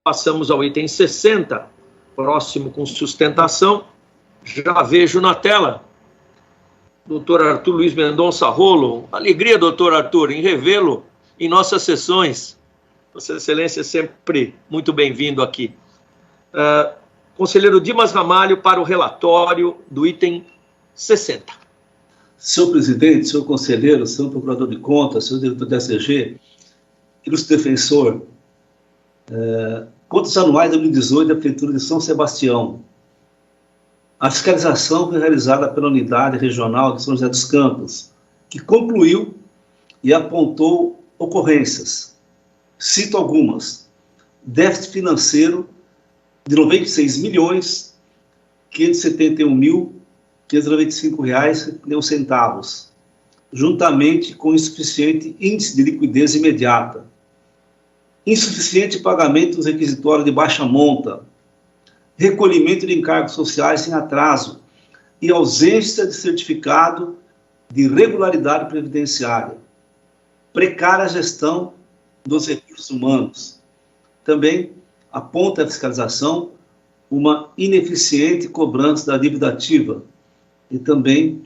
Passamos ao item 60, próximo com sustentação. Já vejo na tela doutor Arthur Luiz Mendonça Rolo. Alegria, doutor Arthur, em revê-lo em nossas sessões. Vossa Excelência é sempre muito bem-vindo aqui. Conselheiro Dimas Ramalho para o relatório do item 60. Senhor presidente, senhor conselheiro, senhor procurador de contas, senhor diretor da SCG, ilustre defensor, contas anuais de 2018 da Prefeitura de São Sebastião. A fiscalização foi realizada pela Unidade Regional de São José dos Campos, que concluiu e apontou ocorrências. Cito algumas: déficit financeiro de R$ 96.571.595,01, juntamente com insuficiente índice de liquidez imediata, insuficiente pagamento dos requisitórios de baixa monta, recolhimento de encargos sociais sem atraso e ausência de certificado de regularidade previdenciária, precária gestão dos recursos humanos. Também aponta a fiscalização uma ineficiente cobrança da dívida ativa e também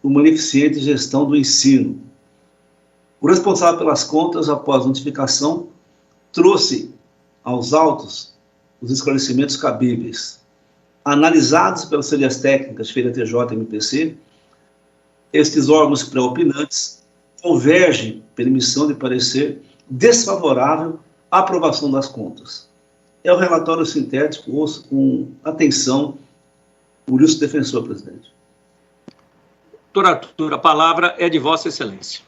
uma ineficiente gestão do ensino. O responsável pelas contas, após notificação, trouxe aos autos os esclarecimentos cabíveis. Analisados pelas auxiliares técnicas FEIRA TJ e MPC, estes órgãos pré-opinantes convergem pela emissão de parecer desfavorável à aprovação das contas. É o relatório sintético, ouço com atenção o ilustre defensor, presidente. Doutor Arthur, a palavra é de Vossa Excelência.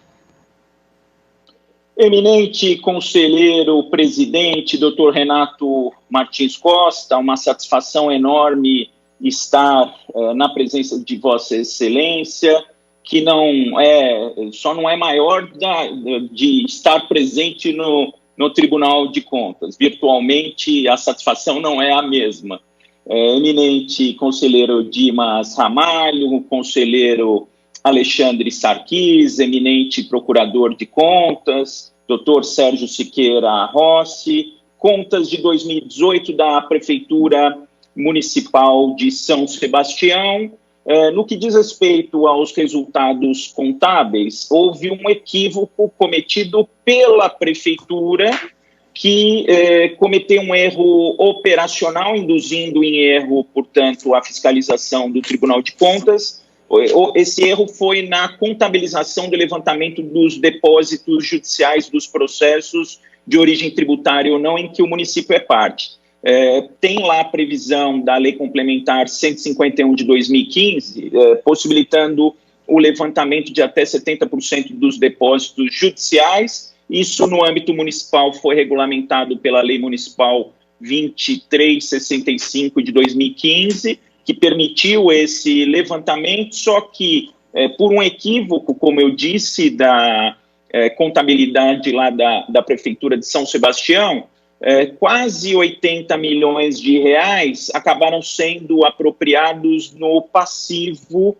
Eminente conselheiro presidente, doutor Renato Martins Costa, uma satisfação enorme estar na presença de Vossa Excelência, que só não é maior de estar presente no Tribunal de Contas. Virtualmente, a satisfação não é a mesma. Eminente conselheiro Dimas Ramalho, conselheiro Alexandre Sarquis, eminente procurador de contas, doutor Sérgio Siqueira Rossi, contas de 2018 da Prefeitura Municipal de São Sebastião. No que diz respeito aos resultados contábeis, houve um equívoco cometido pela Prefeitura, que cometeu um erro operacional, induzindo em erro, portanto, a fiscalização do Tribunal de Contas. Esse erro foi na contabilização do levantamento dos depósitos judiciais dos processos de origem tributária ou não, em que o município é parte. Tem lá a previsão da Lei Complementar 151 de 2015, possibilitando o levantamento de até 70% dos depósitos judiciais. Isso, no âmbito municipal, foi regulamentado pela Lei Municipal 2365 de 2015, que permitiu esse levantamento, só que, por um equívoco, como eu disse, da contabilidade lá da Prefeitura de São Sebastião, quase 80 milhões de reais acabaram sendo apropriados no passivo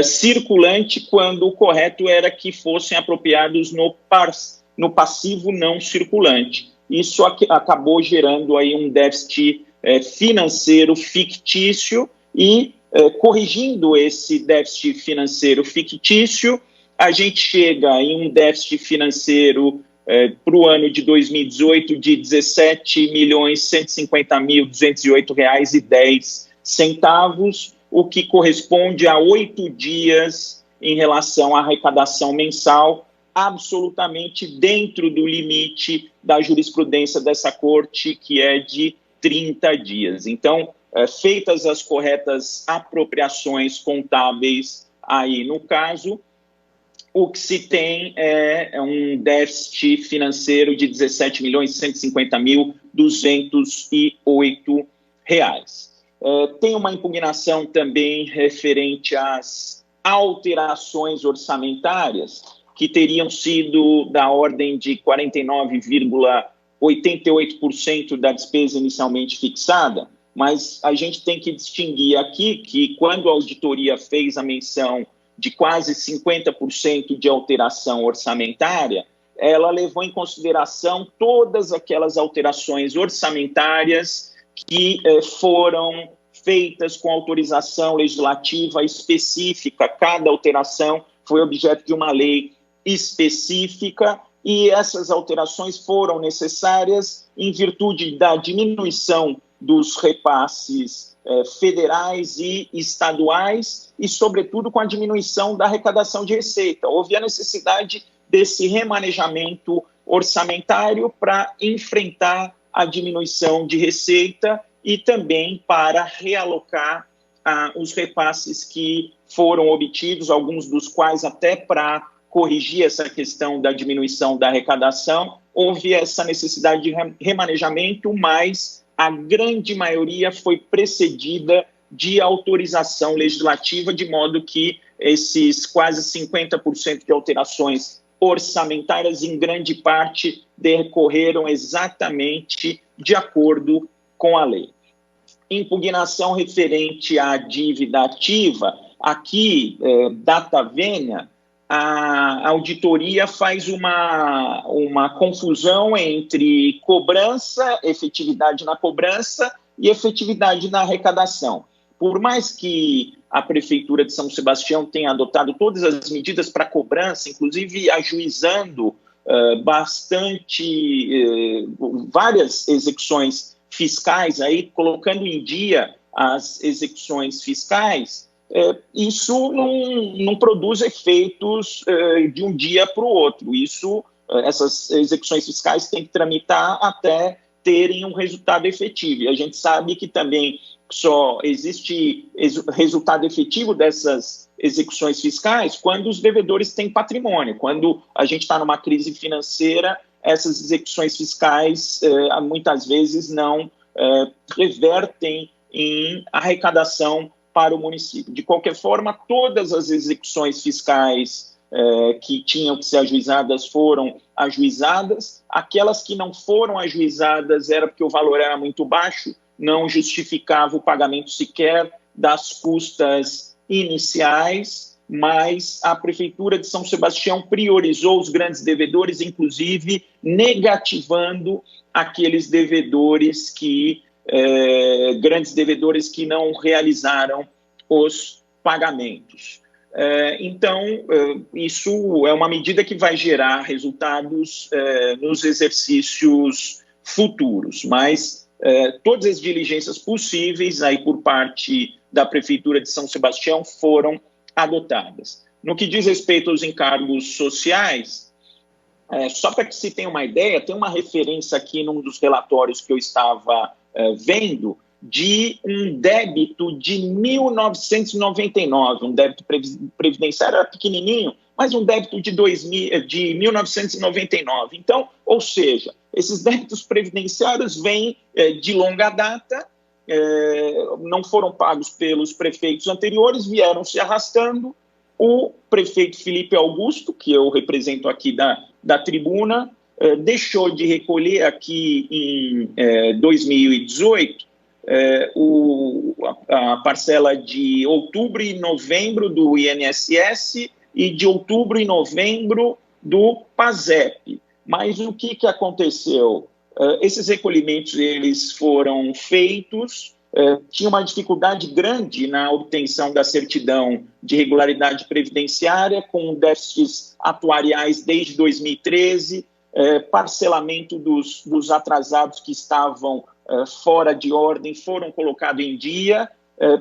circulante, quando o correto era que fossem apropriados no passivo não circulante. Isso acabou gerando aí um déficit financeiro fictício e, corrigindo esse déficit financeiro fictício, a gente chega em um déficit financeiro para o ano de 2018 de R$ 17.150.208,10, o que corresponde a 8 dias em relação à arrecadação mensal, absolutamente dentro do limite da jurisprudência dessa corte, que é de 30 dias. Então, feitas as corretas apropriações contábeis aí no caso, o que se tem é um déficit financeiro de R$ 17.150.208. Tem uma impugnação também referente às alterações orçamentárias, que teriam sido da ordem de 49,88% da despesa inicialmente fixada, mas a gente tem que distinguir aqui que, quando a auditoria fez a menção de quase 50% de alteração orçamentária, ela levou em consideração todas aquelas alterações orçamentárias que foram feitas com autorização legislativa específica. Cada alteração foi objeto de uma lei específica, e essas alterações foram necessárias em virtude da diminuição dos repasses federais e estaduais e, sobretudo, com a diminuição da arrecadação de receita. Houve a necessidade desse remanejamento orçamentário para enfrentar a diminuição de receita e também para realocar os repasses que foram obtidos, alguns dos quais até para corrigir essa questão da diminuição da arrecadação. Houve essa necessidade de remanejamento, mas a grande maioria foi precedida de autorização legislativa, de modo que esses quase 50% de alterações orçamentárias, em grande parte, decorreram exatamente de acordo com a lei. Impugnação referente à dívida ativa, aqui, data vênia, a auditoria faz uma confusão entre cobrança, efetividade na cobrança e efetividade na arrecadação. Por mais que a Prefeitura de São Sebastião tenha adotado todas as medidas para cobrança, inclusive ajuizando várias execuções fiscais, aí, colocando em dia as execuções fiscais, isso não produz efeitos de um dia para o outro. Essas execuções fiscais têm que tramitar até terem um resultado efetivo. E a gente sabe que também só existe resultado efetivo dessas execuções fiscais quando os devedores têm patrimônio. Quando a gente está numa crise financeira, essas execuções fiscais muitas vezes não revertem em arrecadação para o município. De qualquer forma, todas as execuções fiscais que tinham que ser ajuizadas foram ajuizadas. Aquelas que não foram ajuizadas era porque o valor era muito baixo, não justificava o pagamento sequer das custas iniciais, mas a Prefeitura de São Sebastião priorizou os grandes devedores, inclusive negativando aqueles devedores grandes devedores que não realizaram os pagamentos. Então, isso é uma medida que vai gerar resultados nos exercícios futuros, mas todas as diligências possíveis aí por parte da Prefeitura de São Sebastião foram adotadas. No que diz respeito aos encargos sociais, só para que se tenha uma ideia, tem uma referência aqui num dos relatórios que eu estava vendo de um débito de 1999, um débito previdenciário era pequenininho, mas um débito de 1999. Então, ou seja, esses débitos previdenciários vêm de longa data, não foram pagos pelos prefeitos anteriores, vieram se arrastando. O prefeito Felipe Augusto, que eu represento aqui da tribuna, deixou de recolher aqui em 2018 a parcela de outubro e novembro do INSS e de outubro e novembro do PASEP. Mas o que aconteceu? Esses recolhimentos eles foram feitos, tinha uma dificuldade grande na obtenção da certidão de regularidade previdenciária, com déficits atuariais desde 2013, parcelamento dos atrasados que estavam fora de ordem foram colocados em dia,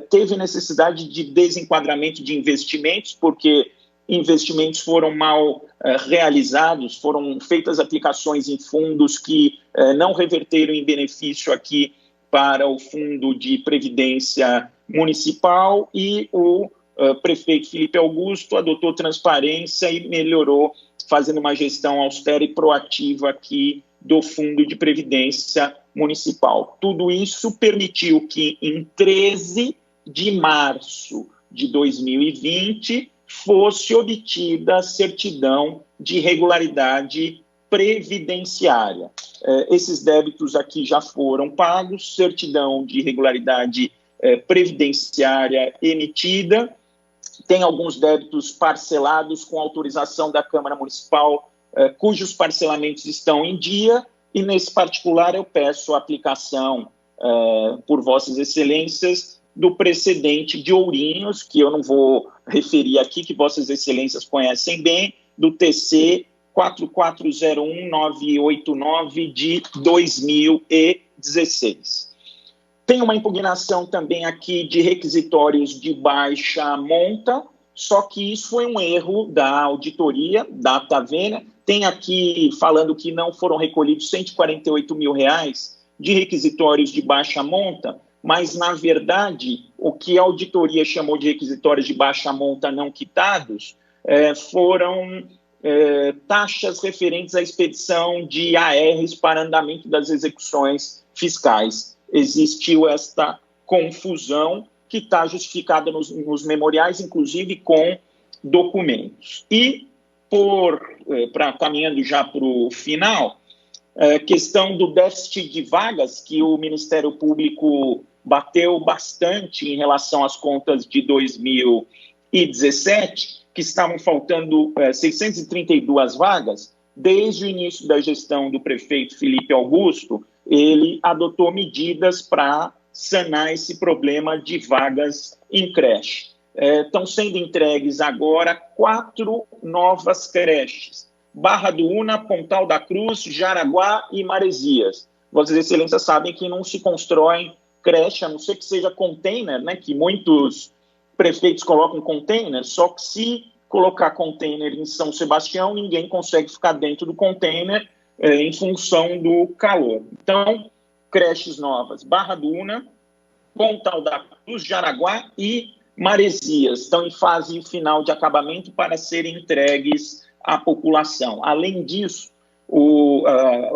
teve necessidade de desenquadramento de investimentos, porque investimentos foram mal realizados, foram feitas aplicações em fundos que não reverteram em benefício aqui para o Fundo de Previdência Municipal, e o prefeito Felipe Augusto adotou transparência e melhorou, fazendo uma gestão austera e proativa aqui do Fundo de Previdência Municipal. Tudo isso permitiu que, em 13 de março de 2020, fosse obtida a certidão de regularidade previdenciária. Esses débitos aqui já foram pagos, certidão de regularidade previdenciária emitida, tem alguns débitos parcelados com autorização da Câmara Municipal cujos parcelamentos estão em dia, e nesse particular eu peço a aplicação por Vossas Excelências do precedente de Ourinhos, que eu não vou referir aqui, que Vossas Excelências conhecem bem, do TC 4401989 de 2016. Tem uma impugnação também aqui de requisitórios de baixa monta, só que isso foi um erro da auditoria, da Atavena. Tem aqui falando que não foram recolhidos R$148 mil de requisitórios de baixa monta, mas, na verdade, o que a auditoria chamou de requisitórios de baixa monta não quitados foram taxas referentes à expedição de ARs para andamento das execuções fiscais. Existiu esta confusão que está justificada nos memoriais, inclusive com documentos. E, caminhando já para o final, questão do déficit de vagas, que o Ministério Público bateu bastante em relação às contas de 2017, que estavam faltando 632 vagas. Desde o início da gestão do prefeito Felipe Augusto, ele adotou medidas para sanar esse problema de vagas em creche. Estão sendo entregues agora 4 novas creches: Barra do Una, Pontal da Cruz, Jaraguá e Maresias. Vossas Excelências sabem que não se constrói creche, a não ser que seja container, né, que muitos prefeitos colocam container, só que se colocar container em São Sebastião, ninguém consegue ficar dentro do container em função do calor. Então, creches novas: Barra do Una, Pontal da Cruz, Jaraguá e Maresias estão em fase final de acabamento para serem entregues à população. Além disso,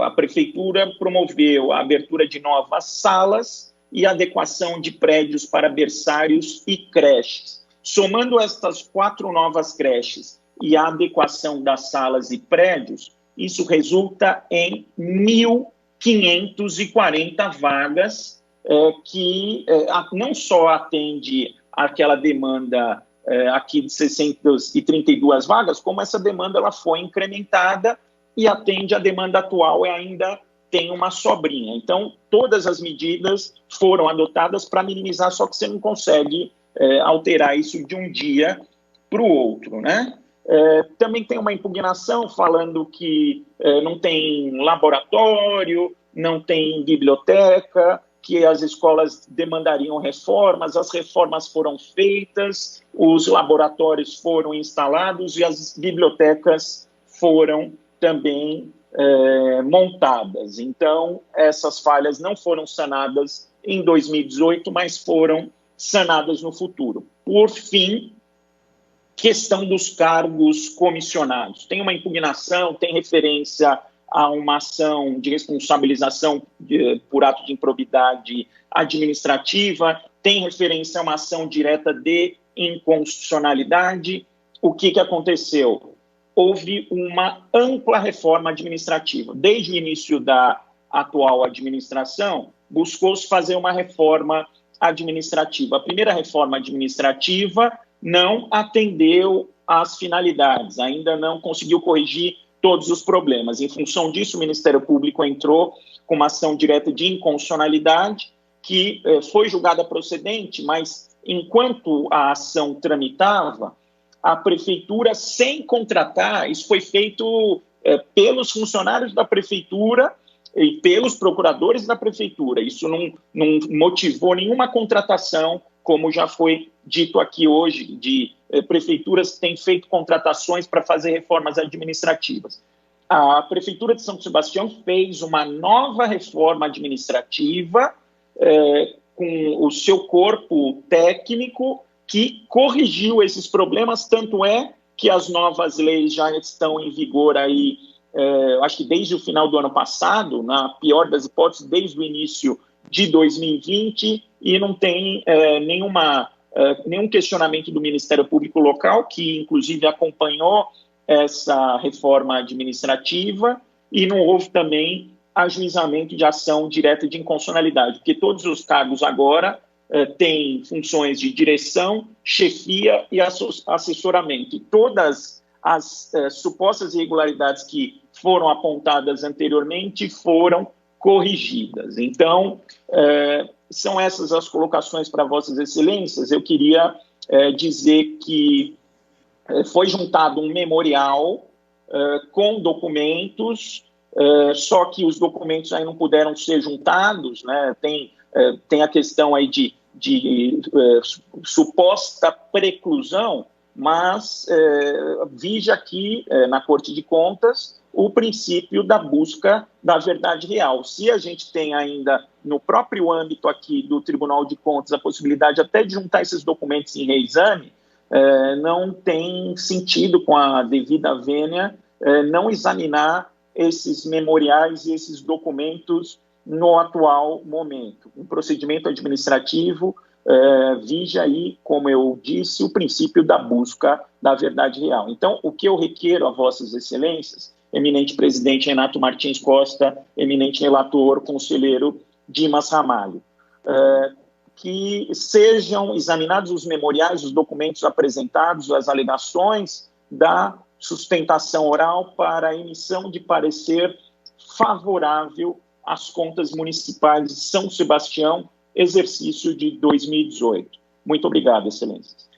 a Prefeitura promoveu a abertura de novas salas e adequação de prédios para berçários e creches. Somando estas 4 novas creches e a adequação das salas e prédios, isso resulta em 1.540 vagas, que não só atende àquela demanda aqui de 632 vagas, como essa demanda ela foi incrementada e atende à demanda atual e ainda tem uma sobrinha. Então, todas as medidas foram adotadas para minimizar, só que você não consegue alterar isso de um dia para o outro, né? Também tem uma impugnação falando que não tem laboratório, não tem biblioteca, que as escolas demandariam reformas, as reformas foram feitas, os laboratórios foram instalados e as bibliotecas foram também montadas. Então, essas falhas não foram sanadas em 2018, mas foram sanadas no futuro. Por fim, questão dos cargos comissionados. Tem uma impugnação, tem referência a uma ação de responsabilização por ato de improbidade administrativa, tem referência a uma ação direta de inconstitucionalidade. O que aconteceu? Houve uma ampla reforma administrativa. Desde o início da atual administração, buscou-se fazer uma reforma administrativa. A primeira reforma administrativa não atendeu às finalidades, ainda não conseguiu corrigir todos os problemas. Em função disso, o Ministério Público entrou com uma ação direta de inconstitucionalidade, que foi julgada procedente, mas enquanto a ação tramitava, a Prefeitura, sem contratar, isso foi feito pelos funcionários da Prefeitura e pelos procuradores da Prefeitura. Isso não motivou nenhuma contratação, como já foi dito aqui hoje, de prefeituras que têm feito contratações para fazer reformas administrativas. A Prefeitura de São Sebastião fez uma nova reforma administrativa com o seu corpo técnico que corrigiu esses problemas, tanto é que as novas leis já estão em vigor aí, acho que desde o final do ano passado, na pior das hipóteses, desde o início de 2020, e não tem nenhum questionamento do Ministério Público Local, que inclusive acompanhou essa reforma administrativa, e não houve também ajuizamento de ação direta de inconstitucionalidade, porque todos os cargos agora têm funções de direção, chefia e assessoramento. E todas as supostas irregularidades que foram apontadas anteriormente foram corrigidas. Então, são essas as colocações para Vossas Excelências. Eu queria dizer que foi juntado um memorial com documentos, só que os documentos aí não puderam ser juntados, né? Tem a questão aí de suposta preclusão, mas vige aqui na Corte de Contas o princípio da busca da verdade real. Se a gente tem ainda, no próprio âmbito aqui do Tribunal de Contas, a possibilidade até de juntar esses documentos em reexame, não tem sentido, com a devida vênia, não examinar esses memoriais e esses documentos no atual momento. Um procedimento administrativo vige aí, como eu disse, o princípio da busca da verdade real. Então, o que eu requero a Vossas Excelências, eminente presidente Renato Martins Costa, eminente relator, conselheiro Dimas Ramalho, que sejam examinados os memoriais, os documentos apresentados, as alegações da sustentação oral para a emissão de parecer favorável às contas municipais de São Sebastião, exercício de 2018. Muito obrigado, Excelências.